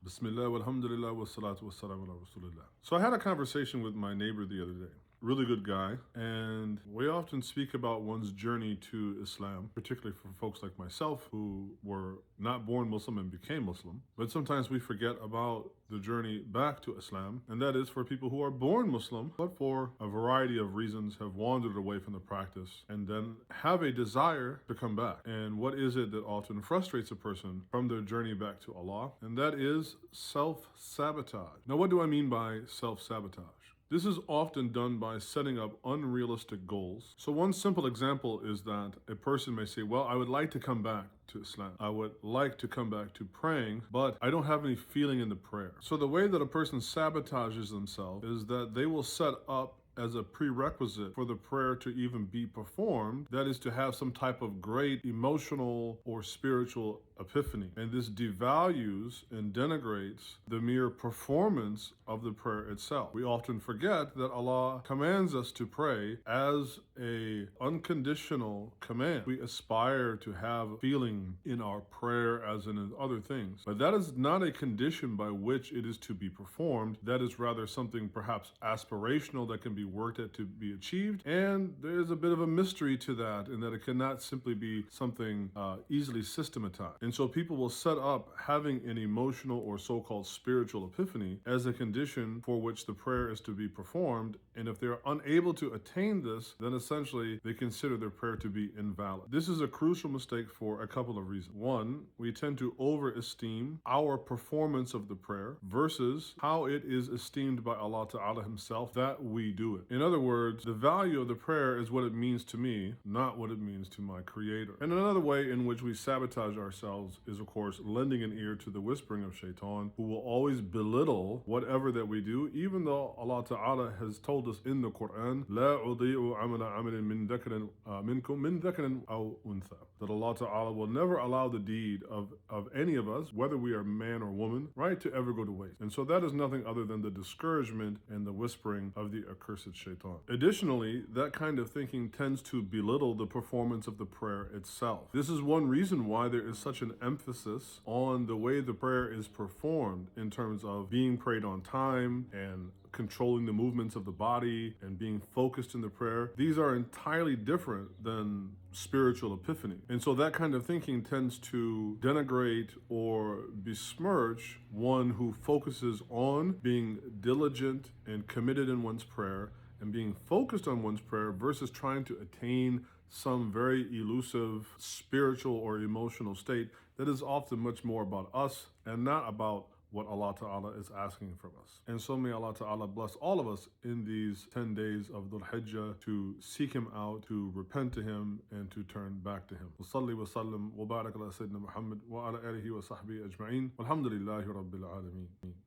Bismillah, walhamdulillah, wassalatu wassalamu ala rasulillah. So I had a conversation with my neighbor the other day. Really good guy. And we often speak about one's journey to Islam, particularly for folks like myself who were not born Muslim and became Muslim. But sometimes we forget about the journey back to Islam, and that is for people who are born Muslim, but for a variety of reasons have wandered away from the practice and then have a desire to come back. And what is it that often frustrates a person from their journey back to Allah? And that is self-sabotage. Now, what do I mean by self-sabotage? This is often done by setting up unrealistic goals. So one simple example is that a person may say, well, I would like to come back to Islam. I would like to come back to praying, but I don't have any feeling in the prayer. So the way that a person sabotages themselves is that they will set up as a prerequisite for the prayer to even be performed, that is to have some type of great emotional or spiritual epiphany. And this devalues and denigrates the mere performance of the prayer itself. We often forget that Allah commands us to pray as a unconditional command. We aspire to have feeling in our prayer as in other things, but that is not a condition by which it is to be performed. That is rather something perhaps aspirational that can be worked at to be achieved, and there's a bit of a mystery to that in that it cannot simply be something easily systematized. And so people will set up having an emotional or so-called spiritual epiphany as a condition for which the prayer is to be performed, and if they're unable to attain this, then essentially they consider their prayer to be invalid. This is a crucial mistake for a couple of reasons. One, we tend to overesteem our performance of the prayer versus how it is esteemed by Allah Ta'ala Himself that we do it. In other words, the value of the prayer is what it means to me, not what it means to my Creator. And another way in which we sabotage ourselves is, of course, lending an ear to the whispering of Shaitan, who will always belittle whatever that we do, even though Allah Ta'ala has told us in the Quran, لا أضيء عمل عمل من ذكر منكم من ذكر أو أنثى, that Allah Ta'ala will never allow the deed of any of us, whether we are man or woman, right, to ever go to waste. And so that is nothing other than the discouragement and the whispering of the accursed Shaitan. Additionally, that kind of thinking tends to belittle the performance of the prayer itself. This is one reason why there is such an emphasis on the way the prayer is performed in terms of being prayed on time and controlling the movements of the body and being focused in the prayer. These are entirely different than spiritual epiphany. And so that kind of thinking tends to denigrate or besmirch one who focuses on being diligent and committed in one's prayer and being focused on one's prayer versus trying to attain some very elusive spiritual or emotional state that is often much more about us and not about what Allah Ta'ala is asking from us. And so may Allah Ta'ala bless all of us in these 10 days of Dhul Hijjah to seek Him out, to repent to Him, and to turn back to Him. Wa salli wa sallam wa barak ala Sayyidina Muhammad wa ala alihi wa sahbihi ajma'in. Walhamdulillahi Rabbil Alameen.